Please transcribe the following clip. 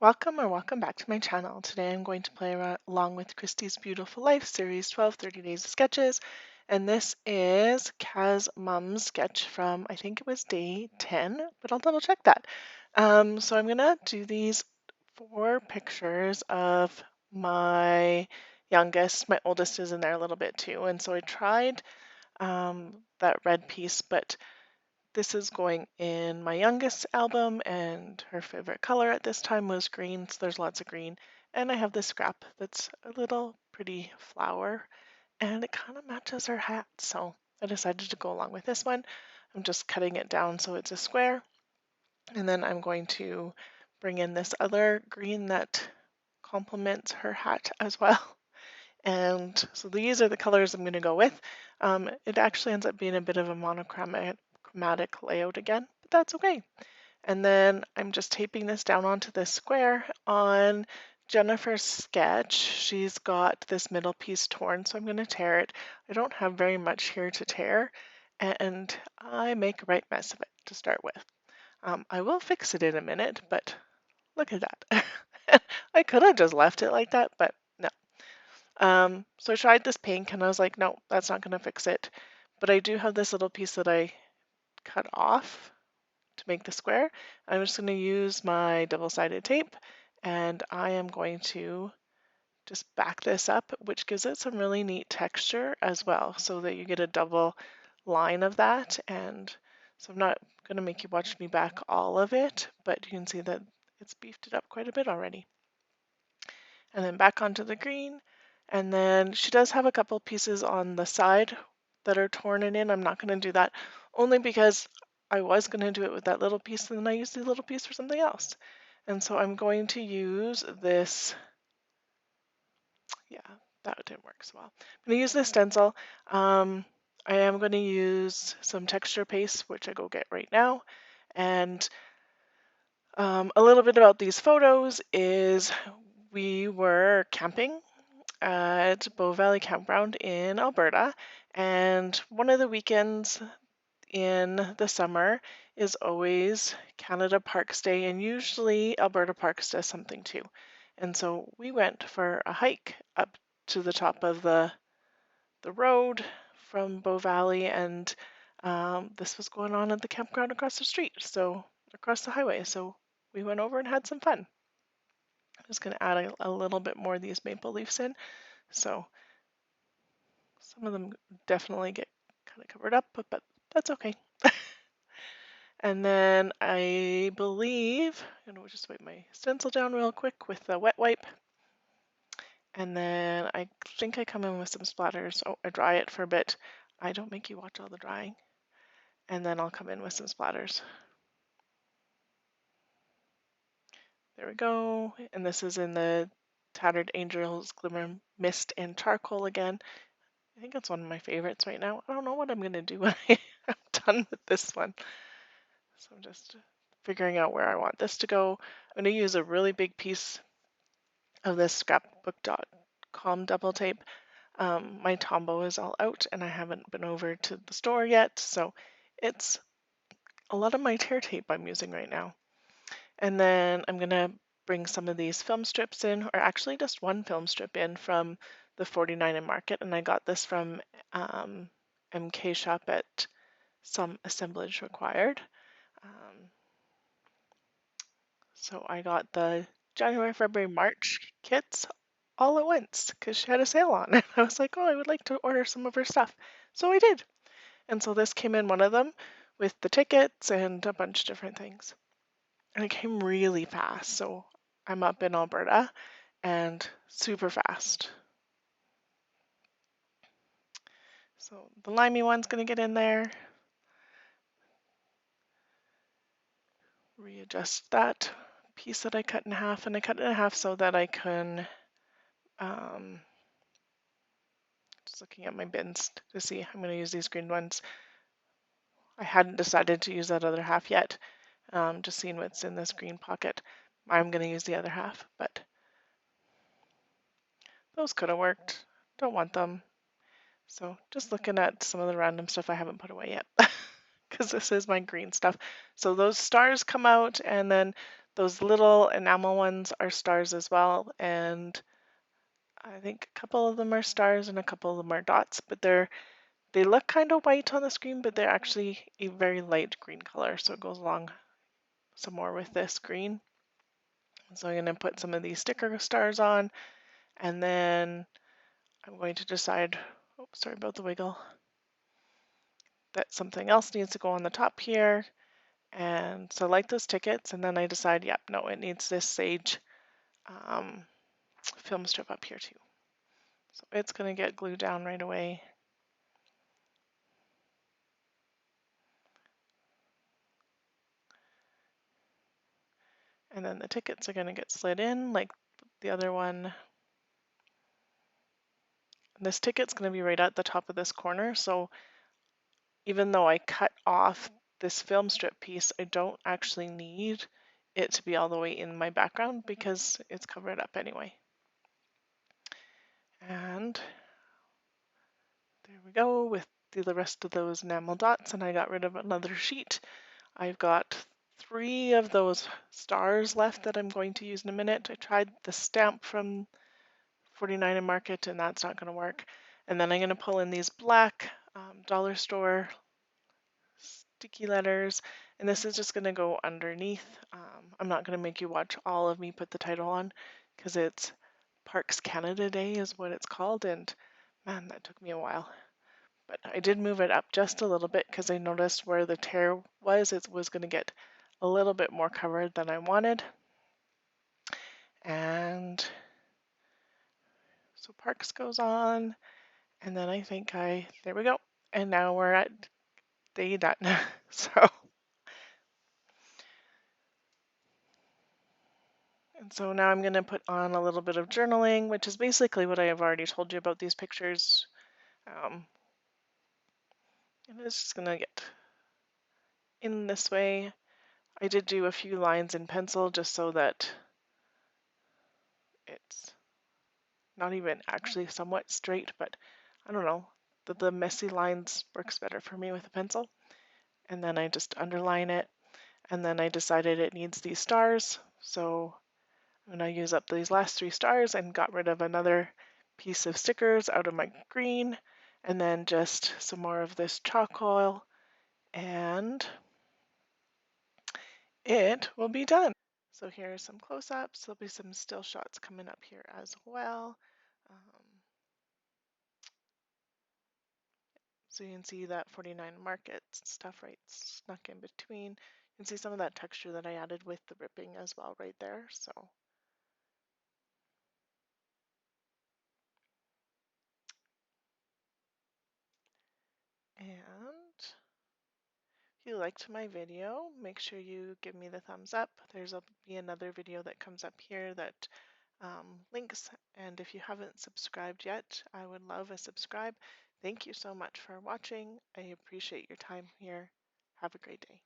Welcome back to my channel. Today I'm going to play along with Christy's Beautiful Life series 12 30 Days of Sketches. And this is Kaz's mom's sketch from, I think it was day 10, but I'll double check that. So I'm going to do these 4 pictures of my youngest. My oldest is in there a little bit too. And so I tried that red piece, but this is going in my youngest album, and her favorite color at this time was green, so there's lots of green. And I have this scrap that's a little pretty flower, and it kind of matches her hat, so I decided to go along with this one. I'm just cutting it down so it's a square, and then I'm going to bring in this other green that complements her hat as well. And so these are the colors I'm going to go with. It actually ends up being a bit of a monochromatic layout again, but that's okay. And then I'm just taping this down onto this square. On Jennifer's sketch, she's got this middle piece torn, so I'm going to tear it. I don't have very much here to tear, and I make a right mess of it to start with. I will fix it in a minute, but look at that. I could have just left it like that, but no. So I tried this pink and I was like, no, that's not going to fix it. But I do have this little piece that I cut off to make the square. I'm just going to use my double-sided tape, and I am going to just back this up, which gives it some really neat texture as well, so that you get a double line of that. And so I'm not going to make you watch me back all of it, but you can see that it's beefed it up quite a bit already. And then back onto the green. And then she does have a couple pieces on the side that are torn in. I'm not going to do that only because I was going to do it with that little piece, and then I used the little piece for something else. And so I'm going to use this. Yeah, that didn't work so well. I'm going to use this stencil. I am going to use some texture paste, which I go get right now. And a little bit about these photos is we were camping at Bow Valley Campground in Alberta, and one of the weekends in the summer is always Canada Parks Day, and usually Alberta Parks does something too. And so we went for a hike up to the top of the road from Bow Valley, and this was going on at the campground across the street, so across the highway. So we went over and had some fun. I'm just going to add a little bit more of these maple leaves in. So some of them definitely get kind of covered up, but that's okay. And then I believe, and we'll just wipe my stencil down real quick with a wet wipe. And then I think I come in with some splatters. Oh, I dry it for a bit. I don't make you watch all the drying. And then I'll come in with some splatters. There we go. And this is in the Tattered Angels Glimmer Mist and Charcoal again. I think it's one of my favorites right now. I don't know what I'm going to do when I'm done with this one. So I'm just figuring out where I want this to go. I'm going to use a really big piece of this scrapbook.com double tape. My Tombow is all out and I haven't been over to the store yet, so it's a lot of my tear tape I'm using right now. And then I'm going to bring some of these film strips in, or actually just one film strip in from the 49 in Market, and I got this from MK Shop at Some Assemblage Required. So I got the January, February, March kits all at once because she had a sale on. And I was like, oh, I would like to order some of her stuff. So I did. And so this came in one of them with the tickets and a bunch of different things. And it came really fast. So I'm up in Alberta and super fast. So the limey one's going to get in there. Readjust that piece that I cut in half, and I cut it in half so that I can just looking at my bins to see I'm going to use these green ones. I hadn't decided to use that other half yet, just seeing what's in this green pocket. I'm going to use the other half, but those could have worked. Don't want them. So just looking at some of the random stuff I haven't put away yet because this is my green stuff. So those stars come out, and then Those little enamel ones are stars as well, and I think a couple of them are stars and a couple of them are dots, but they look kind of white on the screen, but they're actually a very light green color, so it goes along some more with this green. So I'm going to put some of these sticker stars on, and then I'm going to decide, oh, sorry about the wiggle, that something else needs to go on the top here. And so like those tickets, and then I decide, yep, no, it needs this sage film strip up here too. So it's going to get glued down right away. And then the tickets are going to get slid in like the other one. This ticket's going to be right at the top of this corner, so even though I cut off this film strip piece, I don't actually need it to be all the way in my background because it's covered up anyway. And there we go with the rest of those enamel dots, and I got rid of another sheet. I've got 3 of those stars left that I'm going to use in a minute. I tried the stamp from 49 and Market, and that's not going to work. And then I'm going to pull in these black dollar store sticky letters, and this is just going to go underneath. I'm not going to make you watch all of me put the title on because it's Parks Canada Day is what it's called, and man, that took me a while. But I did move it up just a little bit because I noticed where the tear was, it was going to get a little bit more covered than I wanted. And so Parks goes on, and then I think there we go. And now we're at day done. So now I'm going to put on a little bit of journaling, which is basically what I have already told you about these pictures. And it's just going to get in this way. I did do a few lines in pencil just so that it's not even actually somewhat straight, but I don't know, the messy lines works better for me with a pencil. And then I just underline it, and then I decided it needs these stars, so I'm going to use up these last 3 stars and got rid of another piece of stickers out of my green, and then just some more of this chalk oil, and it will be done. So here are some close-ups. There'll be some still shots coming up here as well. So you can see that 49 Market stuff right snuck in between. You can see some of that texture that I added with the ripping as well right there. So and if you liked my video, make sure you give me the thumbs up. There's be another video that comes up here that links, and if you haven't subscribed yet, I would love a subscribe. Thank you so much for watching. I appreciate your time here. Have a great day.